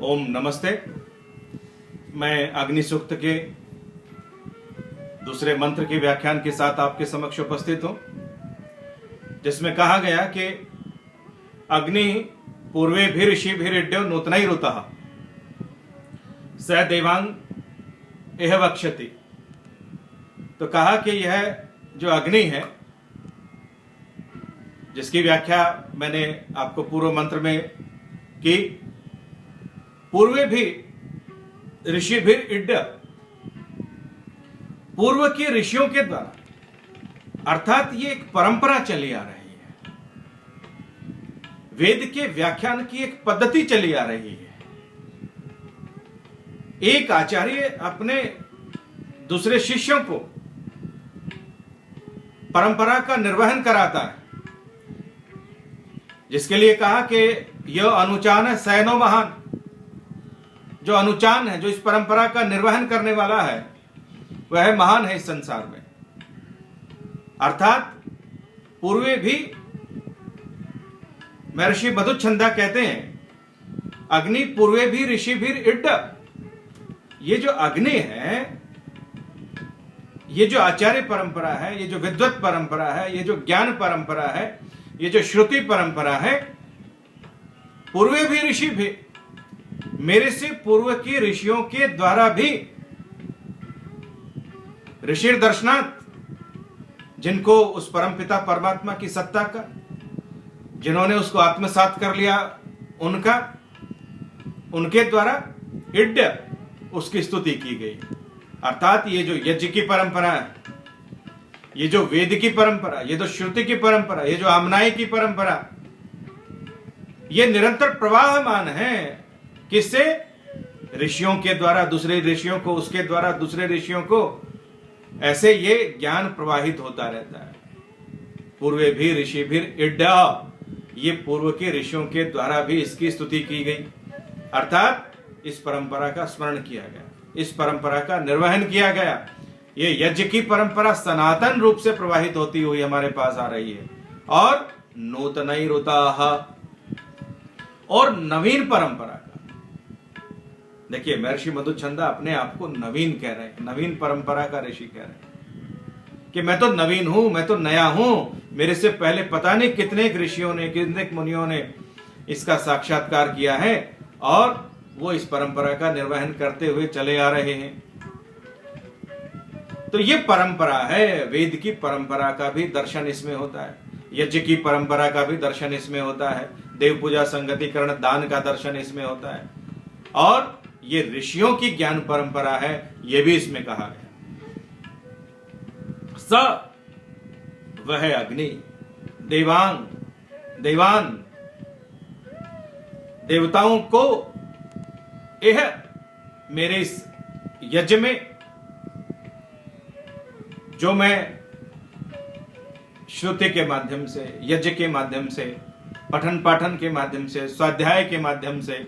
ओम नमस्ते। मैं अग्नि सूक्त के दूसरे मंत्र के व्याख्यान के साथ आपके समक्ष उपस्थित हूं, जिसमें कहा गया कि अग्नि पूर्वे भी ऋषि भी ऋड्यो नूतन ऋतः स देवांग एह वक्षति। तो कहा कि यह जो अग्नि है, जिसकी व्याख्या मैंने आपको पूर्व मंत्र में की, पूर्वे भी ऋषि भी इड्ड, पूर्व के ऋषियों के द्वारा, अर्थात ये एक परंपरा चली आ रही है, वेद के व्याख्यान की एक पद्धति चली आ रही है। एक आचार्य अपने दूसरे शिष्यों को परंपरा का निर्वहन कराता है, जिसके लिए कहा कि यह अनुचान है सैनो महान। जो अनुचान है, जो इस परंपरा का निर्वहन करने वाला है, वह महान है इस संसार में। अर्थात पूर्वे भी महर्षि मधुच्छंदा कहते हैं, अग्नि पूर्वे भी ऋषि भी इड्ड। ये जो अग्नि है, ये जो आचार्य परंपरा है, ये जो विद्वत परंपरा है, ये जो ज्ञान परंपरा है, ये जो श्रुति परंपरा है, पूर्वे भी ऋषि भी, मेरे से पूर्व के ऋषियों के द्वारा भी, ऋषि दर्शनात्, जिनको उस परमपिता परमात्मा की सत्ता का, जिन्होंने उसको आत्मसात कर लिया, उनके द्वारा इड्ड उसकी स्तुति की गई। अर्थात ये जो यज्ञ की परंपरा है, ये जो वेद की परंपरा, ये जो श्रुति की परंपरा, ये जो आमनाई की परंपरा, ये निरंतर प्रवाहमान है। किससे? ऋषियों के द्वारा दूसरे ऋषियों को, उसके द्वारा दूसरे ऋषियों को, ऐसे ये ज्ञान प्रवाहित होता रहता है। पूर्वे भी ऋषि भी इड्ड, ये पूर्व के ऋषियों के द्वारा भी इसकी स्तुति की गई। अर्थात इस परंपरा का स्मरण किया गया, इस परंपरा का निर्वहन किया गया। ये यज्ञ की परंपरा सनातन रूप से प्रवाहित होती हुई हमारे पास आ रही है, और नूतन ऋतः, और नवीन परंपरा का। देखिए, महर्षि मधुच्छंदा अपने आप को नवीन कह रहे हैं, नवीन परंपरा का ऋषि कह रहे हैं कि मैं तो नवीन हूं, मैं तो नया हूं, मेरे से पहले पता नहीं कितने ऋषियों ने, कितने मुनियों ने इसका साक्षात्कार किया है, और वो इस परंपरा का निर्वहन करते हुए चले आ रहे हैं। तो ये परंपरा है, वेद की परंपरा का भी दर्शन इसमें होता है, यज्ञ की परंपरा का भी दर्शन इसमें होता है, देव पूजा संगतिकरण दान का दर्शन इसमें होता है, और ये ऋषियों की ज्ञान परंपरा है, ये भी इसमें कहा गया। स वह अग्नि देवान देवताओं को, यह मेरे इस यज्ञ में, जो मैं श्रुति के माध्यम से, यज्ञ के माध्यम से, पठन पाठन के माध्यम से, स्वाध्याय के माध्यम से,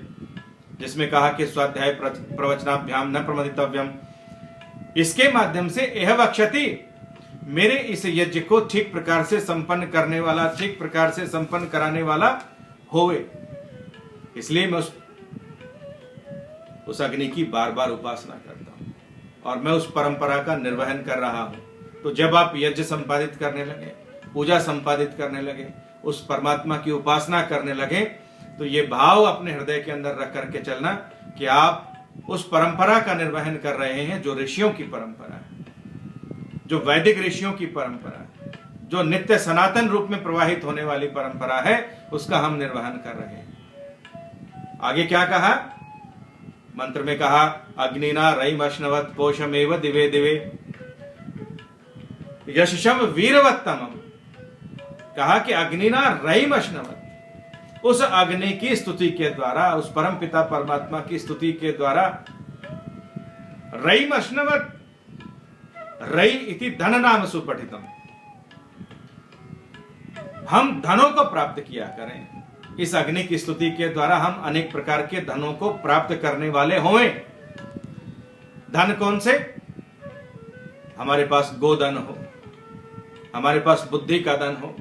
जिसमें कहा कि स्वाध्याय प्रवचनाभ्याम न प्रमदितव्यम, इसके माध्यम से यह वक्षति, मेरे इस यज्ञ को ठीक प्रकार से संपन्न करने वाला, ठीक प्रकार से संपन्न कराने वाला होवे। इसलिए मैं उस अग्नि की बार बार उपासना करता हूं, और मैं उस परंपरा का निर्वहन कर रहा हूं। तो जब आप यज्ञ संपादित करने लगे, पूजा संपादित करने लगे, उस परमात्मा की उपासना करने लगे, तो ये भाव अपने हृदय के अंदर रख करके चलना कि आप उस परंपरा का निर्वहन कर रहे हैं, जो ऋषियों की परंपरा है, जो वैदिक ऋषियों की परंपरा है, जो नित्य सनातन रूप में प्रवाहित होने वाली परंपरा है, उसका हम निर्वहन कर रहे हैं। आगे क्या कहा? मंत्र में कहा, अग्निना रईमश्नवत् पोषमेव दिवे दिवे यशशम वीरवत्तमम्। कहा कि अग्निना रईमश्नवत्, उस अग्नि की स्तुति के द्वारा, उस परम पिता परमात्मा की स्तुति के द्वारा, रईमश्नवत्, रई इति धन नाम सुपठितम, हम धनों को प्राप्त किया करें। इस अग्नि की स्तुति के द्वारा हम अनेक प्रकार के धनों को प्राप्त करने वाले हों। धन कौन से? हमारे पास गोधन हो, हमारे पास बुद्धि का धन हो,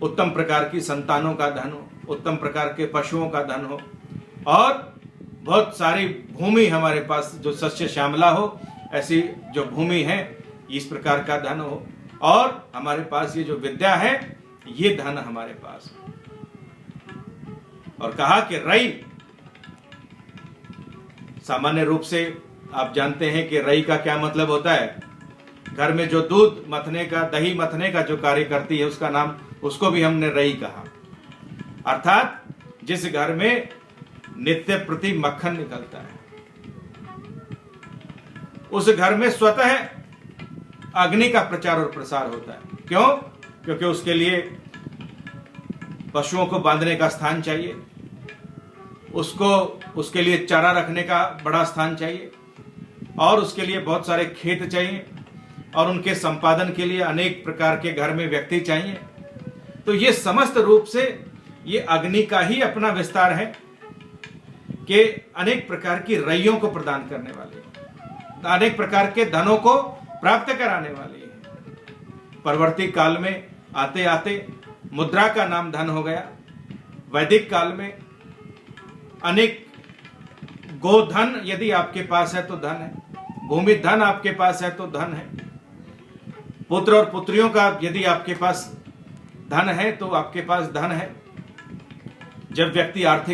उत्तम प्रकार की संतानों का धन हो, उत्तम प्रकार के पशुओं का धन हो, और बहुत सारी भूमि हमारे पास जो सस्य श्यामला हो, ऐसी जो भूमि है, इस प्रकार का धन हो, और हमारे पास ये जो विद्या है, ये धन हमारे पास हो। और कहा कि रई, सामान्य रूप से आप जानते हैं कि रई का क्या मतलब होता है। घर में जो दूध मथने का, दही मथने का जो कार्य करती है, उसका नाम, उसको भी हमने रई कहा। अर्थात जिस घर में नित्य प्रति मक्खन निकलता है, उस घर में स्वतः अग्नि का प्रचार और प्रसार होता है। क्यों? क्योंकि उसके लिए पशुओं को बांधने का स्थान चाहिए, उसके लिए चारा रखने का बड़ा स्थान चाहिए, और उसके लिए बहुत सारे खेत चाहिए, और उनके संपादन के लिए अनेक प्रकार के घर में व्यक्ति चाहिए। तो ये समस्त रूप से ये अग्नि का ही अपना विस्तार है कि अनेक प्रकार की रइयों को प्रदान करने वाली है, अनेक प्रकार के धनों को प्राप्त कराने वाली है। परवर्ती काल में आते आते मुद्रा का नाम धन हो गया। वैदिक काल में अनेक गोधन यदि आपके पास है तो धन है, भूमि धन आपके पास है तो धन है, पुत्र और पुत्रियों का यदि आपके पास धन है तो आपके पास धन है। जब व्यक्ति अर्थ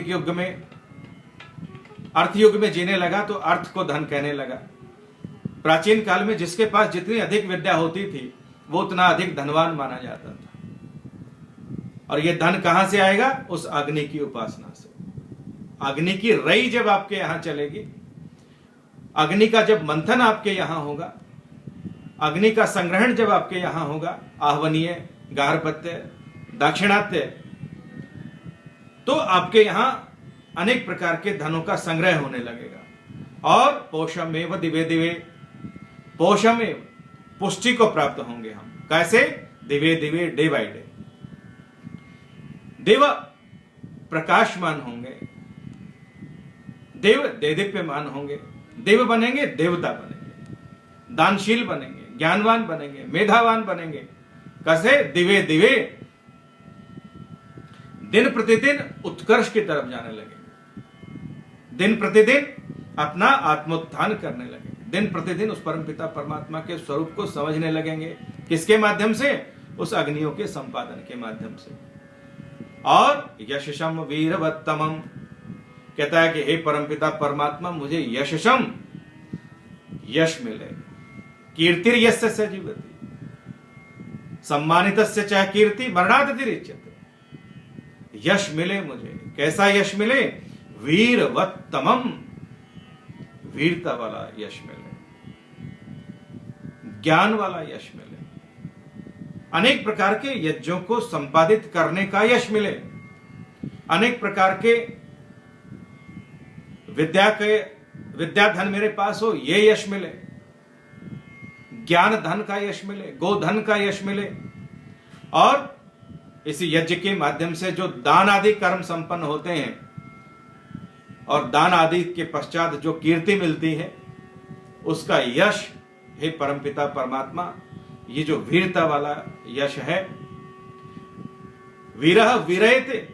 युग में जीने लगा तो अर्थ को धन कहने लगा। प्राचीन काल में जिसके पास जितनी अधिक विद्या होती थी, वो उतना अधिक धनवान माना जाता था। और ये धन कहां से आएगा? उस अग्नि की उपासना से। अग्नि की रई जब आपके यहां चलेगी, अग्नि का जब मंथन आपके यहां होगा, अग्नि का संग्रहण जब आपके यहां होगा, आहवनीय, गार्हपत्य, दाक्षिणात्य, तो आपके यहां अनेक प्रकार के धनों का संग्रह होने लगेगा। और पोषमेव दिवे दिवे, पोषमेव, पुष्टि को प्राप्त होंगे हम। कैसे? दिवे दिवे, डे बाय डे। देव प्रकाशमान होंगे, देव देदीप्यमान होंगे, देव बनेंगे, देवता बनेंगे, दानशील बनेंगे, ज्ञानवान बनेंगे, मेधावान बनेंगे। कैसे? दिवे दिवे, दिन प्रतिदिन उत्कर्ष की तरफ जाने लगेंगे, दिन प्रतिदिन अपना आत्मोत्थान करने लगेंगे, दिन प्रतिदिन उस परमपिता परमात्मा के स्वरूप को समझने लगेंगे। किसके माध्यम से? उस अग्नियों के संपादन के माध्यम से। और यशसम वीरवत्तमम, कहता है कि हे परमपिता परमात्मा, मुझे यशसम, यश मिले। कीर्तिर यस्य स जीवति, सम्मानितस्य च कीर्ति मरणादतिरिच्यते। यश मिले मुझे। कैसा यश मिले? वीरवत्तमम, वीरता वाला यश मिले, ज्ञान वाला यश मिले, अनेक प्रकार के यज्ञों को संपादित करने का यश मिले, अनेक प्रकार के विद्या धन मेरे पास हो, ये यश मिले, ज्ञान धन का यश मिले, गोधन का यश मिले, और इस यज्ञ के माध्यम से जो दान आदि कर्म संपन्न होते हैं, और दान आदि के पश्चात जो कीर्ति मिलती है, उसका यश, हे परमपिता परमात्मा, ये जो वीरता वाला यश है। वीरः वीरयते,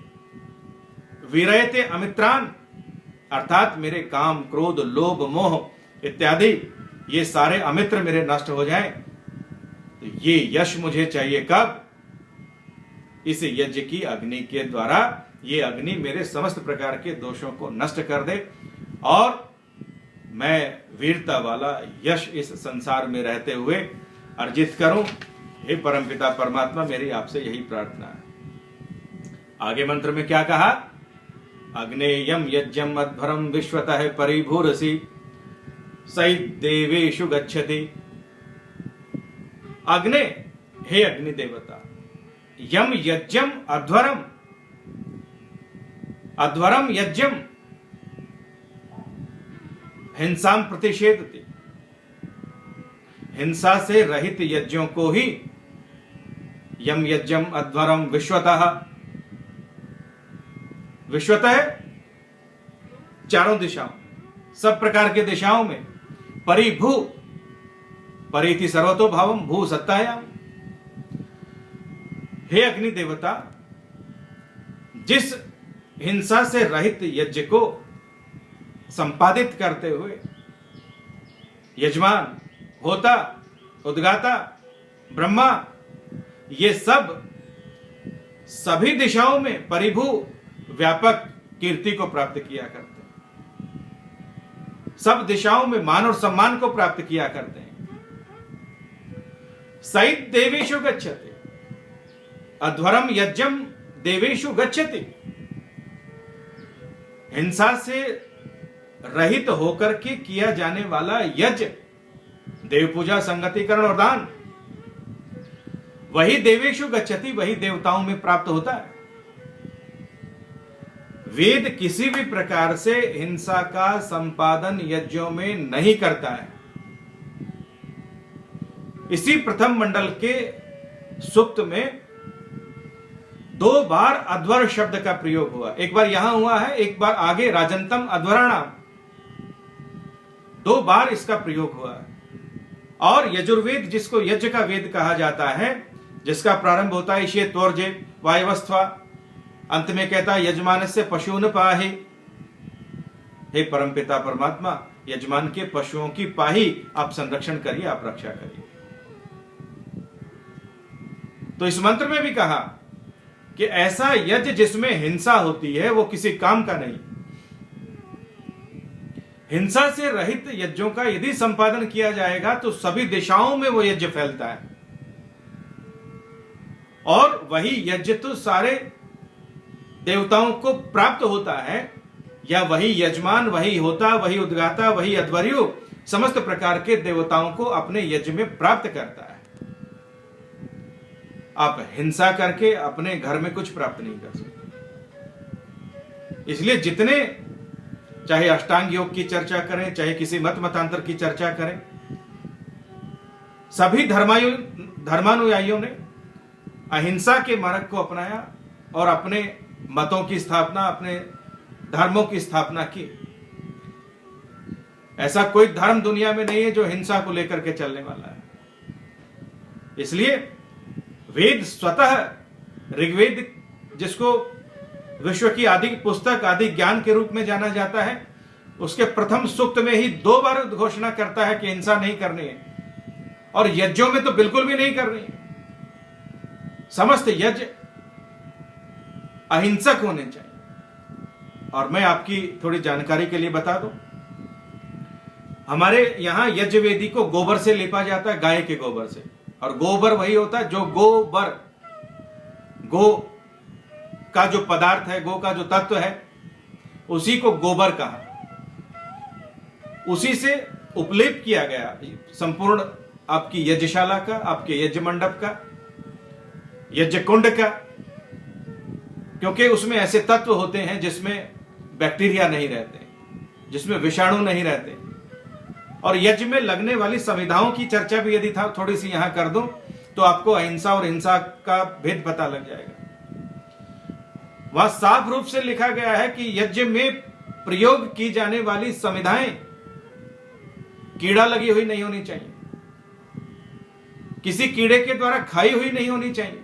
वीरयते अमित्रान, अर्थात मेरे काम, क्रोध, लोभ, मोह इत्यादि ये सारे अमित्र मेरे नष्ट हो जाएं। तो ये यश मुझे चाहिए। कब? इस यज्ञ की अग्नि के द्वारा। ये अग्नि मेरे समस्त प्रकार के दोषों को नष्ट कर दे, और मैं वीरता वाला यश इस संसार में रहते हुए अर्जित करूं। हे परमपिता परमात्मा, मेरी आपसे यही प्रार्थना है। आगे मंत्र में क्या कहा? अग्नेयम यज्ञम अध्वरम विश्वतः परिभूरसि सै देवेषु गच्छति। अग्ने, हे अग्नि देवता, यम यज्ञम अध्वरम, अध्वरम यज्ञम हिंसाम प्रतिषेधति, हिंसा से रहित यज्ञों को ही यम यज्ञम अध्वरम विश्वतः, विश्वतः चारों दिशाओं, सब प्रकार के दिशाओं में, परिभू, परिति सर्वतो भावम, भू सत्तायाम। हे अग्नि देवता, जिस हिंसा से रहित यज्ञ को संपादित करते हुए यजमान, होता, उद्गाता, ब्रह्मा, ये सब सभी दिशाओं में परिभू व्यापक कीर्ति को प्राप्त किया करते हैं, सब दिशाओं में मान और सम्मान को प्राप्त किया करते हैं। सहित देवेशु गच्छति, अध्वरम यज्ञम देवेशु गच्छति। हिंसा से रहित होकर के किया जाने वाला यज्ञ, देव पूजा, संगतिकरण और दान, वही देवेशु गच्छति, वही देवताओं में प्राप्त होता है। वेद किसी भी प्रकार से हिंसा का संपादन यज्ञों में नहीं करता है। इसी प्रथम मंडल के सूक्त में 2 बार अध्वर शब्द का प्रयोग हुआ, एक बार यहां हुआ है, एक बार आगे राजंतम अध्वराणाम, 2 बार इसका प्रयोग हुआ है। और यजुर्वेद, जिसको यज्ञ का वेद कहा जाता है, जिसका प्रारंभ होता है ईशे त्वर्जे वायवस्था, अंत में कहता है यजमान से पशुन पाहि। हे परमपिता परमात्मा, यजमान के पशुओं की पाही आप संरक्षण करिए, आप रक्षा करिए। तो इस मंत्र में भी कहा कि ऐसा यज्ञ जिसमें हिंसा होती है वो किसी काम का नहीं। हिंसा से रहित यज्ञों का यदि संपादन किया जाएगा तो सभी दिशाओं में वो यज्ञ फैलता है, और वही यज्ञ तो सारे देवताओं को प्राप्त होता है, या वही यजमान, वही होता, वही उद्गाता, वही अध्वर्यु समस्त प्रकार के देवताओं को अपने यज्ञ में प्राप्त करता है। आप हिंसा करके अपने घर में कुछ प्राप्त नहीं कर सकते। इसलिए जितने, चाहे अष्टांग योग की चर्चा करें, चाहे किसी मत मतांतर की चर्चा करें, सभी धर्मानुयायियों ने अहिंसा के मार्ग को अपनाया और अपने मतों की स्थापना, अपने धर्मों की स्थापना की। ऐसा कोई धर्म दुनिया में नहीं है जो हिंसा को लेकर के चलने वाला है। इसलिए वेद स्वतः, ऋग्वेद जिसको विश्व की आदि पुस्तक, आदि ज्ञान के रूप में जाना जाता है, उसके प्रथम सूक्त में ही 2 बार घोषणा करता है कि हिंसा नहीं करनी है, और यज्ञों में तो बिल्कुल भी नहीं करनी है। समस्त यज्ञ अहिंसक होने चाहिए। और मैं आपकी थोड़ी जानकारी के लिए बता दूं, हमारे यहां यज्ञ वेदी को गोबर से लेपा जाता है, गाय के गोबर से, और गोबर वही होता है जो गोबर, गो का जो पदार्थ है, गो का जो तत्व है, उसी को गोबर कहा। उसी से उपलेप किया गया संपूर्ण आपकी यज्ञशाला का, आपके यज्ञ मंडप का, यज्ञ कुंड का, क्योंकि उसमें ऐसे तत्व होते हैं जिसमें बैक्टीरिया नहीं रहते, जिसमें विषाणु नहीं रहते। और यज्ञ में लगने वाली संविधाओं की चर्चा भी यदि था थोड़ी सी यहां कर दूं तो आपको अहिंसा और हिंसा का भेद पता लग जाएगा। वहां साफ रूप से लिखा गया है कि यज्ञ में प्रयोग की जाने वाली संविधाएं कीड़ा लगी हुई नहीं होनी चाहिए, किसी कीड़े के द्वारा खाई हुई नहीं होनी चाहिए,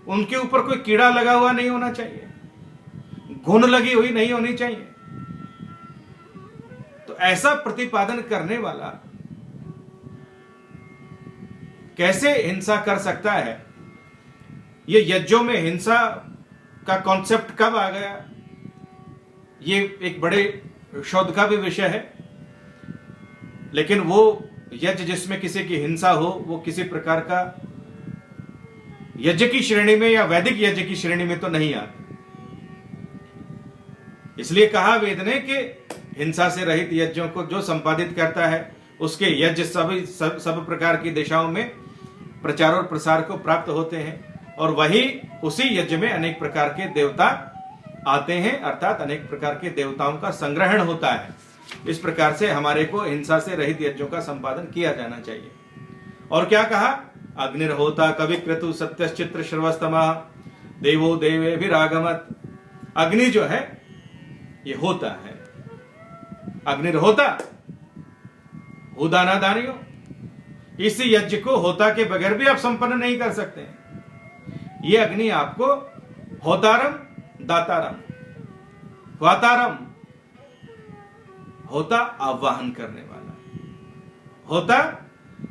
उनके ऊपर कोई कीड़ा लगा हुआ नहीं होना चाहिए, घुन लगी हुई नहीं होनी चाहिए। तो ऐसा प्रतिपादन करने वाला कैसे हिंसा कर सकता है? ये यज्ञों में हिंसा का कॉन्सेप्ट कब आ गया, ये एक बड़े शोध का भी विषय है। लेकिन वो यज्ञ जिसमें किसी की हिंसा हो, वो किसी प्रकार का यज्ञ की श्रेणी में या वैदिक यज्ञ की श्रेणी में तो नहीं आता। इसलिए कहा वेद ने कि हिंसा से रहित यज्ञों को जो संपादित करता है उसके यज्ञ सब प्रकार की दिशाओं में प्रचार और प्रसार को प्राप्त होते हैं, और वही उसी यज्ञ में अनेक प्रकार के देवता आते हैं, अर्थात अनेक प्रकार के देवताओं का संग्रहण होता है। इस प्रकार से हमारे को हिंसा से रहित यज्ञों का संपादन किया जाना चाहिए। और क्या कहा? अग्निर्होता कविक्रतु सत्यश्चित्र श्रवस्तमा देवो देवेभिरागमत। अग्नि जो है ये होता है, अग्निर्होता, उदाना दानियों। इस यज्ञ को होता के बगैर भी आप संपन्न नहीं कर सकते। ये अग्नि आपको होतारम दातारम वातारम होता आवाहन करने वाला, होता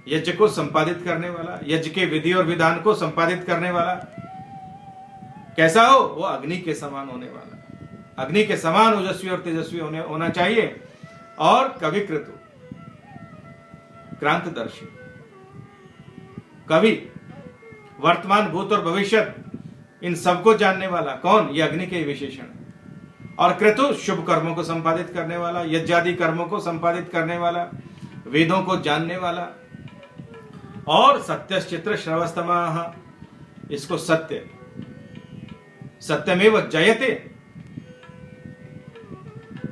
यज्ञ को संपादित करने वाला, यज्ञ के विधि और विधान को संपादित करने वाला। कैसा हो? वो अग्नि के समान होने वाला, अग्नि के समान ओजस्वी और तेजस्वी होना चाहिए। और कविकृतु, क्रांतदर्शी, कवि, वर्तमान, भूत और भविष्य इन सबको जानने वाला। कौन? ये अग्नि के विशेषण। और क्रतु, शुभ कर्मों को संपादित करने वाला, यज्ञादि कर्मों को संपादित करने वाला, वेदों को जानने वाला। और सत्यश्चित्र श्रवस्तमः, इसको सत्य, सत्यमेव जयते,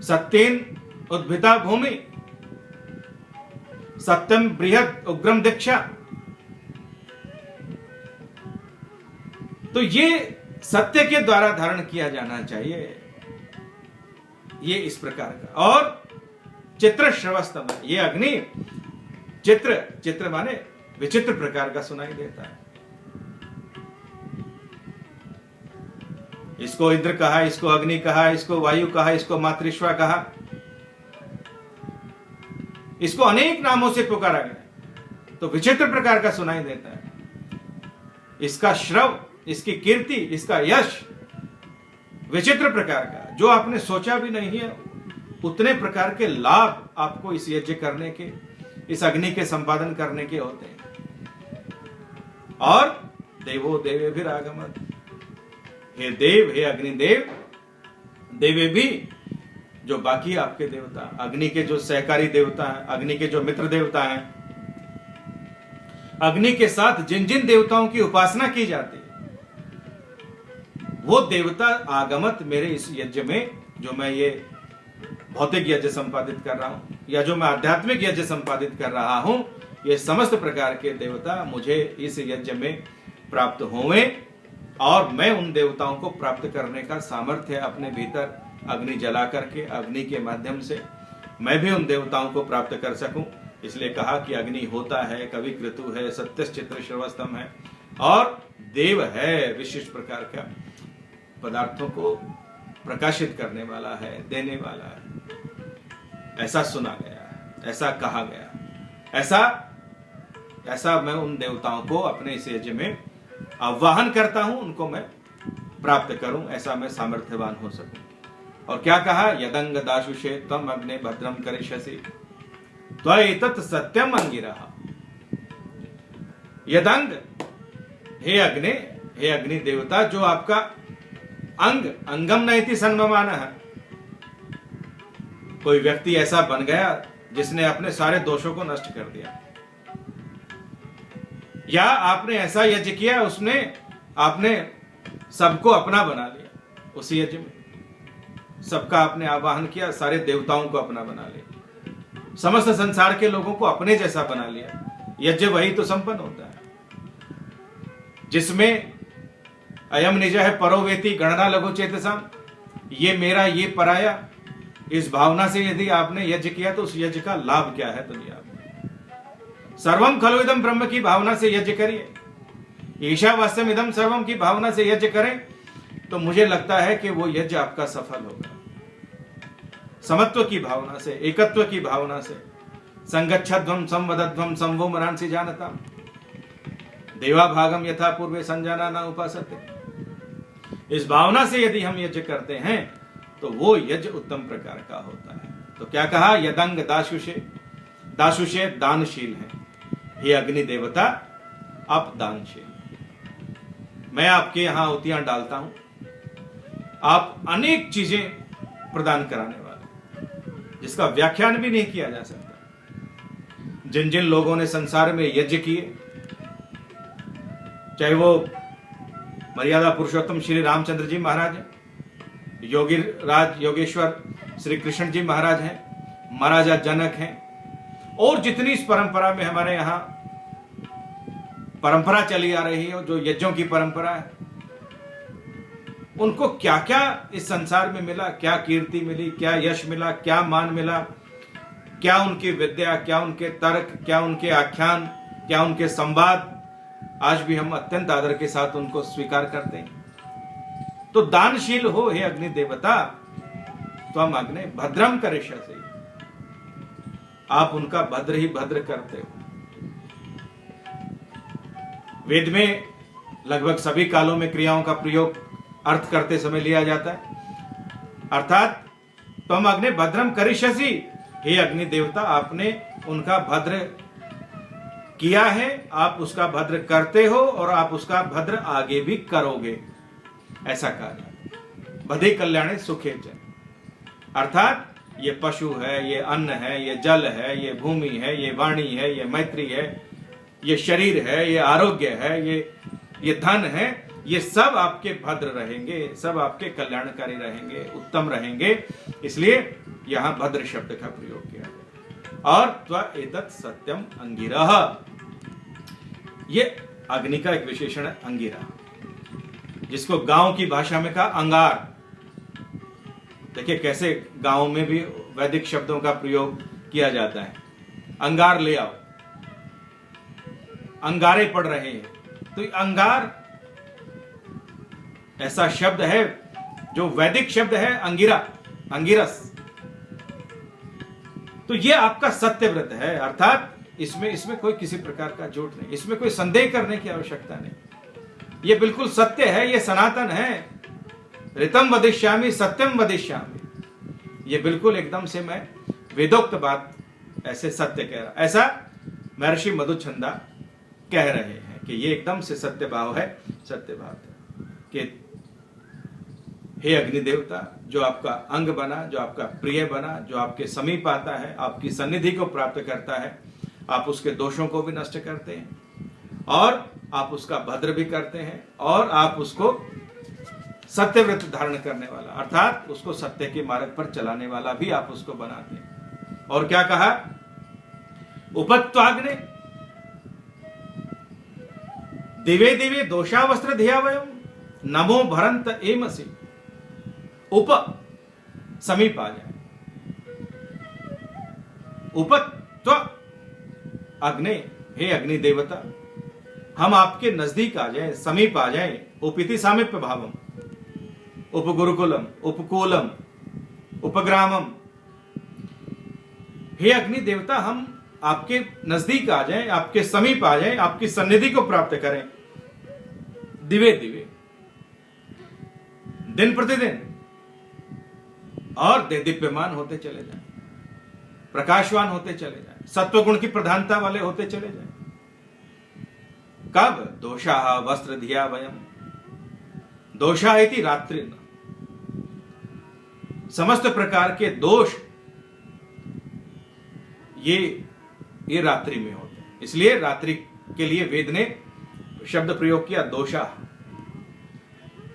सत्येन उद्भिता भूमि, सत्यम बृहद उग्रम दीक्षा। तो ये सत्य के द्वारा धारण किया जाना चाहिए, ये इस प्रकार का। और चित्र श्रवस्तम, ये अग्नि चित्र, चित्र माने विचित्र प्रकार का सुनाई देता है। इसको इंद्र कहा, इसको अग्नि कहा, इसको वायु कहा, इसको मातृश्वा कहा, इसको अनेक नामों से पुकारा गया, तो विचित्र प्रकार का सुनाई देता है। इसका श्रव, इसकी कीर्ति, इसका यश विचित्र प्रकार का, जो आपने सोचा भी नहीं है उतने प्रकार के लाभ आपको इस यज्ञ करने के, इस अग्नि के संपादन करने के होते हैं। और देवो देवे भी आगमत, हे देव, हे अग्निदेव, देवे भी, जो बाकी आपके देवता, अग्नि के जो सहकारी देवता हैं, अग्नि के जो मित्र देवता हैं, अग्नि के साथ जिन जिन देवताओं की उपासना की जाती है, वो देवता आगमत मेरे इस यज्ञ में, जो मैं ये भौतिक यज्ञ संपादित कर रहा हूं या जो मैं आध्यात्मिक यज्ञ संपादित कर रहा हूं, ये समस्त प्रकार के देवता मुझे इस यज्ञ में प्राप्त होंगे। और मैं उन देवताओं को प्राप्त करने का सामर्थ्य अपने भीतर अग्नि जला करके, अग्नि के माध्यम से मैं भी उन देवताओं को प्राप्त कर सकूं। इसलिए कहा कि अग्नि होता है, कवि कृतु है, सत्यश्चित्र श्रवस्तम है और देव है, विशिष्ट प्रकार का पदार्थों को प्रकाशित करने वाला है, देने वाला है। ऐसा सुना गया, ऐसा कहा गया, ऐसा मैं उन देवताओं को अपने इस यज्ञ में आवाहन करता हूं, उनको मैं प्राप्त करूं, ऐसा मैं सामर्थ्यवान हो सकूं। और क्या कहा? यदंग दाशुषे त्वम अग्ने भद्रम करिष्यसि त्वएतत् सत्यम अंगिरः। यदंग, हे अग्नि, हे अग्नि देवता, जो आपका अंग, अंगम नैति सन्ममानः, कोई व्यक्ति ऐसा बन गया जिसने अपने सारे दोषों को नष्ट कर दिया, या आपने ऐसा यज्ञ किया उसने, आपने सबको अपना बना लिया, उसी यज्ञ में सबका आपने आवाहन किया, सारे देवताओं को अपना बना लिया, समस्त संसार के लोगों को अपने जैसा बना लिया। यज्ञ वही तो संपन्न होता है जिसमें अयम निज है परोवेति गणना लघु चेतसम, ये मेरा, ये पराया, इस भावना से यदि आपने यज्ञ किया तो उस यज्ञ का लाभ क्या है दुनिया में। सर्वम खलु इदम ब्रह्म की भावना से यज्ञ करिए, ईशावास्यम इदम सर्वम की भावना से यज्ञ करें तो मुझे लगता है कि वो यज्ञ आपका सफल होगा। समत्व की भावना से, एकत्व की भावना से, संगच्छध्वम संवदध्वम संभो मरांसी जानता देवा भागम यथा पूर्वे संजाना न उपासते। इस भावना से यदि हम यज्ञ करते हैं तो वो यज्ञ उत्तम प्रकार का होता है। तो क्या कहा? यदंग दाशुषे, दाशुषे दानशील है, हे अग्नि देवता आप दानशील, मैं आपके यहां आहुतियां डालता हूं, आप अनेक चीजें प्रदान कराने वाले, जिसका व्याख्यान भी नहीं किया जा सकता। जिन जिन लोगों ने संसार में यज्ञ किए, चाहे वो मर्यादा पुरुषोत्तम श्री रामचंद्र जी महाराज हैं, योगी राज योगेश्वर श्री कृष्ण जी महाराज हैं, महाराजा जनक हैं, और जितनी इस परंपरा में हमारे यहाँ परंपरा चली आ रही है, जो यज्ञों की परंपरा है, उनको क्या क्या इस संसार में मिला, क्या कीर्ति मिली, क्या यश मिला, क्या मान मिला, क्या उनकी विद्या, क्या उनके तर्क, क्या उनके आख्यान, क्या उनके संवाद, आज भी हम अत्यंत आदर के साथ उनको स्वीकार करते हैं। तो दानशील हो हे अग्नि देवता, त्वम अग्ने भद्रम करिष्यसि, आप उनका भद्र ही भद्र करते हो। वेद में लगभग सभी कालों में क्रियाओं का प्रयोग अर्थ करते समय लिया जाता है, अर्थात तुम अग्नि भद्रम करिष्यसि, हे अग्नि देवता आपने उनका भद्र किया है, आप उसका भद्र करते हो और आप उसका भद्र आगे भी करोगे, ऐसा कहा। बधे कल्याणे सुखे च, अर्थात ये पशु है, ये अन्न है, ये जल है, ये भूमि है, ये वाणी है, ये मैत्री है, ये शरीर है, ये आरोग्य है, ये धन है, ये सब आपके भद्र रहेंगे, सब आपके कल्याणकारी रहेंगे, उत्तम रहेंगे। इसलिए यहां भद्र शब्द का प्रयोग किया गया। और त्व एतत् सत्यम अंगिरः, ये अग्नि का एक विशेषण है अंगिरा, जिसको गांव की भाषा में कहा अंगार। देखिए कैसे गांव में भी वैदिक शब्दों का प्रयोग किया जाता है। अंगार ले आओ, अंगारे पड़ रहे हैं, तो अंगार ऐसा शब्द है जो वैदिक शब्द है अंगिरा, अंगिरस। तो ये आपका सत्यव्रत है, अर्थात इसमें कोई किसी प्रकार का झूठ नहीं, इसमें कोई संदेह करने की आवश्यकता नहीं। ये बिल्कुल सत्य है, ये सनातन है। ऋतम वदिष्यामि सत्यम वदिष्यामि, ये बिल्कुल एकदम से मैं वेदोक्त बात ऐसे सत्य कह रहा, ऐसा महर्षि मधुछंदा कह रहे हैं कि ये एकदम से सत्य भाव है, सत्य भाव है कि हे अग्नि देवता, जो आपका अंग बना, जो आपका प्रिय बना, जो आपके समीप आता है, आपकी सन्निधि को प्राप्त करता है, आप उसके दोषों को भी नष्ट करते हैं और आप उसका भद्र भी करते हैं और आप उसको सत्यव्रत धारण करने वाला, अर्थात उसको सत्य के मार्ग पर चलाने वाला भी आप उसको बनाते हैं। और क्या कहा? उपत्वाग्ने दिवे दिवे दोषावस्त्र धिया वयम नमो भरंत एमसि। उप समीप आ जाए, उपत्व अग्नि, हे अग्नि देवता हम आपके नजदीक आ जाए, समीप आ जाए। उपिति सामीप्य भावम, उपगुरुकुलम, उपकूलम, उपग्रामम। हे अग्नि देवता हम आपके नजदीक आ जाएं, आपके समीप आ जाएं, आपकी सन्निधि को प्राप्त करें। दिवे दिवे, दिन प्रतिदिन और दीप्यमान होते चले जाएं, प्रकाशवान होते चले जाएं, सत्व गुण की प्रधानता वाले होते चले जाएं। कब? दोषा वस्त्र धिया वयम, दोषा इति रात्रि, समस्त प्रकार के दोष ये रात्रि में होते हैं। इसलिए रात्रि के लिए वेद ने शब्द प्रयोग किया दोषा।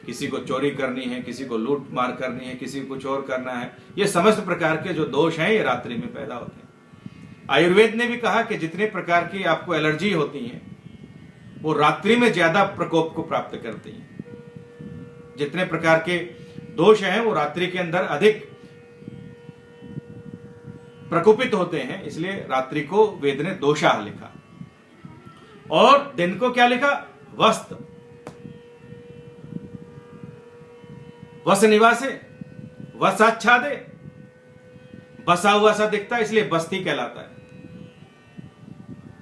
किसी को चोरी करनी है, किसी को लूट मार करनी है, किसी को कुछ और करना है, ये समस्त प्रकार के जो दोष हैं ये रात्रि में पैदा होते हैं। आयुर्वेद ने भी कहा कि जितने प्रकार की आपको एलर्जी होती है वो रात्रि में ज्यादा प्रकोप को प्राप्त करती हैं। जितने प्रकार के दोष हैं वो रात्रि के अंदर अधिक प्रकोपित होते हैं, इसलिए रात्रि को वेद ने दोषा लिखा। और दिन को क्या लिखा? वस्त, वस निवासे, वसाच्छादे, बसा हुआ सा दिखता है इसलिए बस्ती कहलाता है।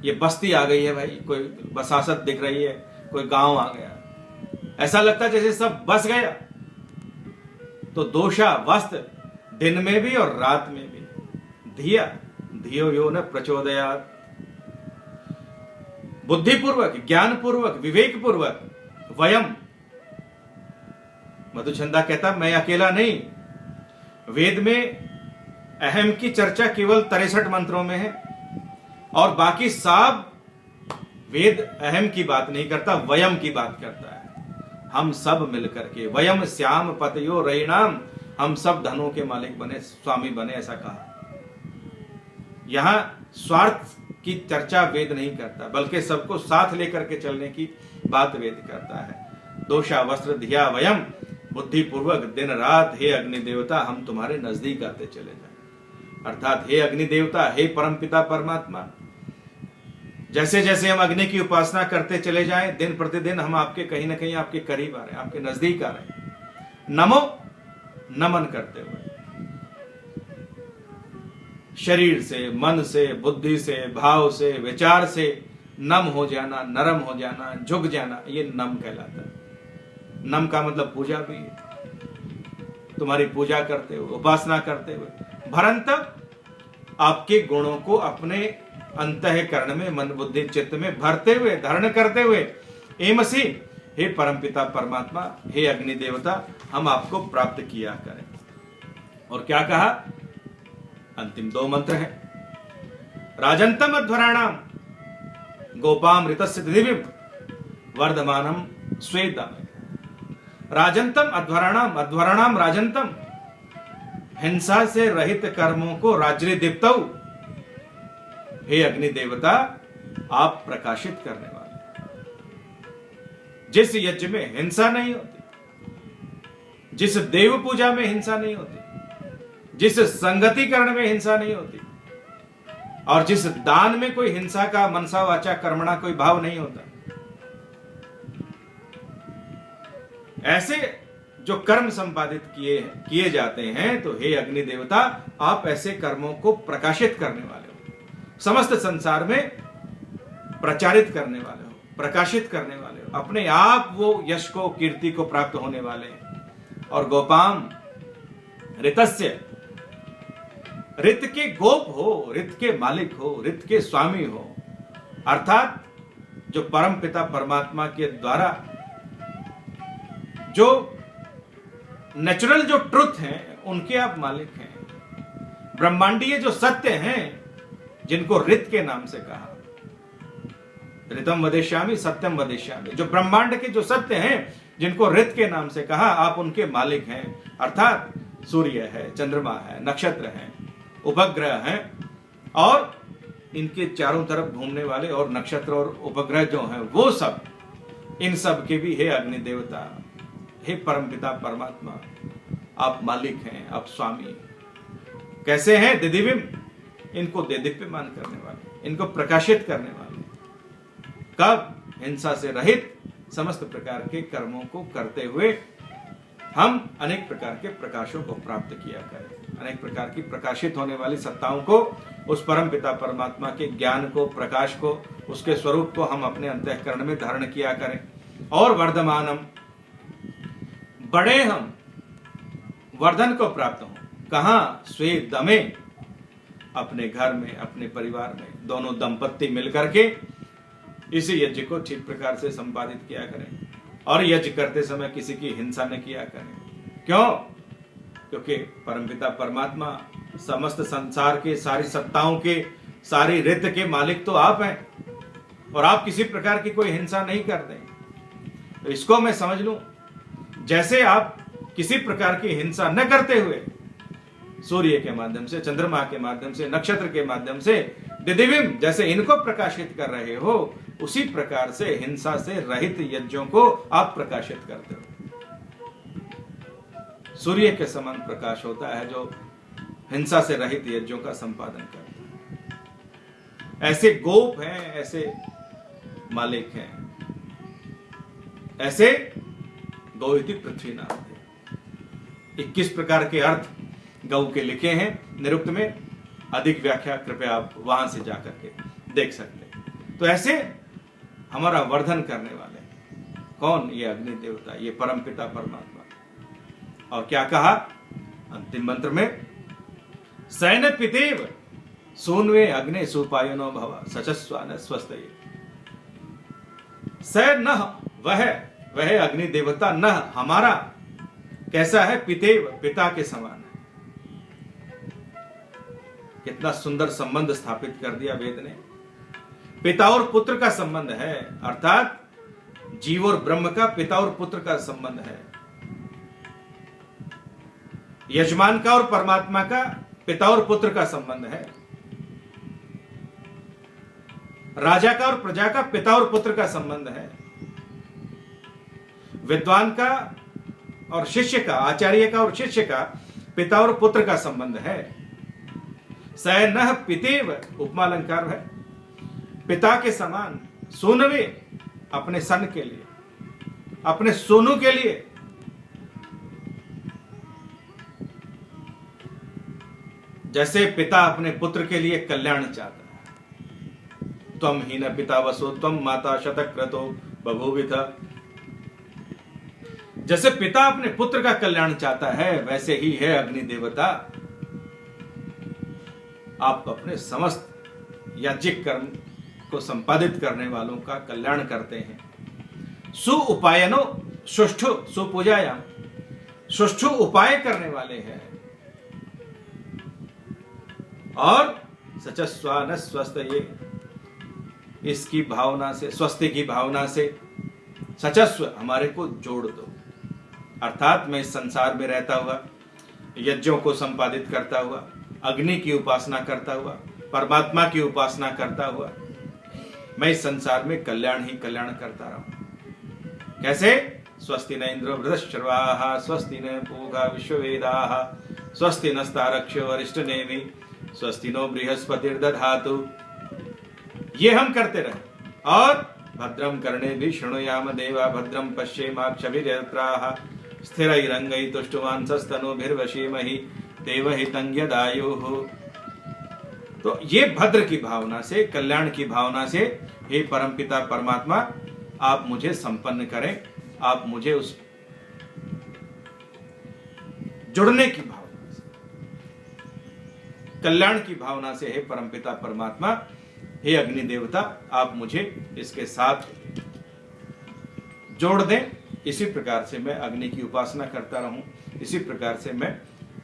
ये बस्ती आ गई है भाई, कोई बसासत दिख रही है, कोई गांव आ गया, ऐसा लगता है जैसे सब बस गया। तो दोषा वस्त, दिन में भी और रात में भी। धिया, धियो यो न प्रचोदयात्, बुद्धिपूर्वक, ज्ञानपूर्वक, विवेकपूर्वक। वयम, मधुछंदा कहता मैं अकेला नहीं। वेद में अहम की चर्चा केवल 63 मंत्रों में है और बाकी सब वेद अहम की बात नहीं करता, वयम की बात करता है। हम सब मिलकर के, वयम श्याम पतयो रैणाम, हम सब धनों के मालिक बने, स्वामी बने, ऐसा कहा। यहां स्वार्थ की चर्चा वेद नहीं करता, बल्कि सबको साथ लेकर के चलने की बात वेद करता है। दोषा वस्त्र धिया वयम, बुद्धिपूर्वक दिन रात हे अग्नि देवता हम तुम्हारे नजदीक आते चले जाएं। अर्थात हे अग्नि देवता, हे परमपिता परमात्मा, जैसे जैसे हम अग्नि की उपासना करते चले जाएं, दिन प्रतिदिन हम आपके कहीं ना कहीं आपके करीब आ रहे हैं, आपके नजदीक आ रहे हैं। नमो, नमन करते हुए। शरीर से, मन से, बुद्धि से, भाव से, विचार से नम हो जाना, नरम हो जाना, झुक जाना, ये नम कहलाता है। नम का मतलब पूजा भी है। तुम्हारी पूजा करते हुए, उपासना करते हुए भरंत आपके गुणों को अपने अंतःकरण में, मन बुद्धि चित्त में भरते हुए, धारण करते हुए, एमसी, हे परमपिता परमात्मा, हे अग्नि देवता, हम आपको प्राप्त किया करें। और क्या कहा? अंतिम 2 मंत्र है। राजंतम अध्वराणाम गोपामृतस्य दिव्यम वर्धमानम स्वेदम। राजंतम अध्वराणाम, अध्वराणाम राजंतम, हिंसा से रहित कर्मों को राजरी दीप्तौ, हे अग्नि देवता, आप प्रकाशित करने वाले। जिस यज्ञ में हिंसा नहीं होती, जिस देव पूजा में हिंसा नहीं होती, जिस संगतिकरण में हिंसा नहीं होती, और जिस दान में कोई हिंसा का मनसा वाचा कर्मणा कोई भाव नहीं होता, ऐसे जो कर्म संपादित किए जाते हैं, तो हे अग्नि देवता, आप ऐसे कर्मों को प्रकाशित करने वाले हो, समस्त संसार में प्रचारित करने वाले हो, प्रकाशित करने वाले हो, अपने आप वो यश को, कीर्ति को प्राप्त होने वाले हैं। और गोपाम ऋतस्य, ऋत के गोप हो, ऋत के मालिक हो, ऋत के स्वामी हो, अर्थात जो परम पिता परमात्मा के द्वारा जो नेचुरल जो ट्रुथ हैं, उनके आप मालिक हैं। ब्रह्मांडीय जो सत्य हैं, जिनको ऋत के नाम से कहा, ऋतम वदेश्यामि सत्यम वदेश्यामि, जो ब्रह्मांड के जो सत्य हैं, जिनको ऋत के नाम से कहा, आप उनके मालिक हैं। अर्थात सूर्य है, चंद्रमा है, नक्षत्र हैं, उपग्रह हैं, और इनके चारों तरफ घूमने वाले और नक्षत्र और उपग्रह जो हैं, वो सब, इन सब के भी हे अग्नि देवता, हे परमपिता परमात्मा, आप मालिक हैं, आप स्वामी। कैसे हैं? दिदिविम, इनको देदीप्यमान करने वाले, इनको प्रकाशित करने वाले। कब? हिंसा से रहित समस्त प्रकार के कर्मों को करते हुए हम अनेक प्रकार के प्रकाशों को प्राप्त किया करें, अनेक प्रकार की प्रकाशित होने वाली सत्ताओं को, उस परम पिता परमात्मा के ज्ञान को, प्रकाश को, उसके स्वरूप को हम अपने अंतःकरण में धारण किया करें। और वर्धमानम, बड़े हम, वर्धन को प्राप्त हों। कहां? स्वे दमे, अपने घर में, अपने परिवार में, दोनों दंपत्ति मिलकर के इस यज्ञ को ठीक प्रकार से संपादित किया करें, और यज्ञ करते समय किसी की हिंसा न किया करें। क्यों? क्योंकि परमपिता परमात्मा समस्त संसार के, सारी सत्ताओं के, सारी ऋत के मालिक तो आप हैं, और आप किसी प्रकार की कोई हिंसा नहीं करते। तो इसको मैं समझ लूं, जैसे आप किसी प्रकार की हिंसा न करते हुए सूर्य के माध्यम से, चंद्रमा के माध्यम से, नक्षत्र के माध्यम से, दिदिविम, जैसे इनको प्रकाशित कर रहे हो, उसी प्रकार से हिंसा से रहित यज्ञों को आप प्रकाशित करते हो। सूर्य के समान प्रकाश होता है जो हिंसा से रहित यज्ञों का संपादन करता है। ऐसे गोप हैं, ऐसे मालिक हैं, ऐसे गौइति पृथ्वीनाथ थे। 21 प्रकार के अर्थ गौ के लिखे हैं निरुक्त में, अधिक व्याख्या कृपया आप वहां से जाकर के देख सकते हैं। तो ऐसे हमारा वर्धन करने वाले कौन? ये अग्नि देवता, ये परम पिता परमात्मा। और क्या कहा अंतिम मंत्र में? सैन पितेव सूनवे अग्नि सुपायनो भव सचस्वान स्वस्तये। सैन न, वह अग्नि देवता, न हमारा कैसा है? पितेव, पिता के समान है। कितना सुंदर संबंध स्थापित कर दिया वेद ने। पिता और पुत्र का संबंध है, अर्थात जीव और ब्रह्म का पिता और पुत्र का संबंध है। यजमान का और परमात्मा का पिता और पुत्र का संबंध है। राजा का और प्रजा का पिता और पुत्र का संबंध है। विद्वान का और शिष्य का, आचार्य का और शिष्य का पिता और पुत्र का संबंध है। सैनः पितेव उपमा अलंकार है, पिता के समान। सोनवे, अपने सन के लिए, अपने सोनू के लिए। जैसे पिता अपने पुत्र के लिए कल्याण चाहता है, त्वम हीन पिता वसो त्वम माता शतक्रतो बभूविथ। जैसे पिता अपने पुत्र का कल्याण चाहता है, वैसे ही है अग्नि देवता, आप अपने समस्त याज्ञिक कर्म को संपादित करने वालों का कल्याण करते हैं। सु उपायनो सुष्ठु सुपूजायाम, सुष्ठु उपाय करने वाले हैं और सचस्वान स्वस्थ, ये इसकी भावना से, स्वस्ति की भावना से सचस्व हमारे को जोड़ दो। अर्थात मैं इस संसार में रहता हुआ, यज्ञों को संपादित करता हुआ, अग्नि की उपासना करता हुआ, परमात्मा की उपासना करता हुआ, मैं इस संसार में कल्याण ही कल्याण करता रहूं। कैसे? स्वस्ति न इंद्रो वृधश्रवाः, स्वस्ति न पूगा विश्ववेदाः, स्वस्ति नस्तारक्ष्यो वरिष्ठनेमि, स्वस्ति नो बृहस्पतिर्दधातु। ये हम करते रहे। और भद्रम कर्णेभिः शृणुयाम देवा, भद्रम पश्येमाक्षभिर्यत्राः, स्थिरैरङ्गैः तुष्टुवांसस्तनूभिर्वशीमहि देवहितं यदायुः। तो ये भद्र की भावना से, कल्याण की भावना से, हे परमपिता परमात्मा, आप मुझे संपन्न करें, आप मुझे उस जुड़ने की भावना से, कल्याण की भावना से, हे परमपिता परमात्मा, हे अग्नि देवता, आप मुझे इसके साथ जोड़ दें। इसी प्रकार से मैं अग्नि की उपासना करता रहूं, इसी प्रकार से मैं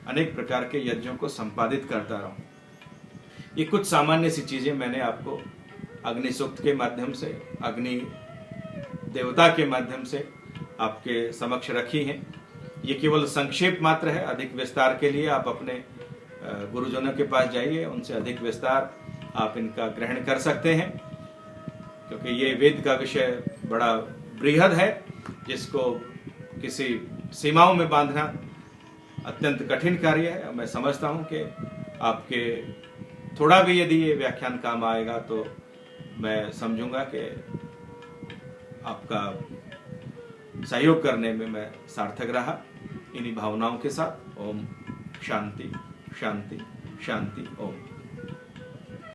अनेक प्रकार के यज्ञों को संपादित करता रहूं। ये कुछ सामान्य सी चीजें मैंने आपको अग्नि सूक्त के माध्यम से, अग्नि देवता के माध्यम से आपके समक्ष रखी हैं। ये केवल संक्षेप मात्र है। अधिक विस्तार के लिए आप अपने गुरुजनों के पास जाइए, उनसे अधिक विस्तार आप इनका ग्रहण कर सकते हैं, क्योंकि ये वेद का विषय बड़ा बृहद है, जिसको किसी सीमाओं में बांधना अत्यंत कठिन कार्य है। मैं समझता हूं कि आपके थोड़ा भी यदि ये व्याख्यान काम आएगा तो मैं समझूंगा कि आपका सहयोग करने में मैं सार्थक रहा। इन्हीं भावनाओं के साथ ओम शांति शांति शांति ओम।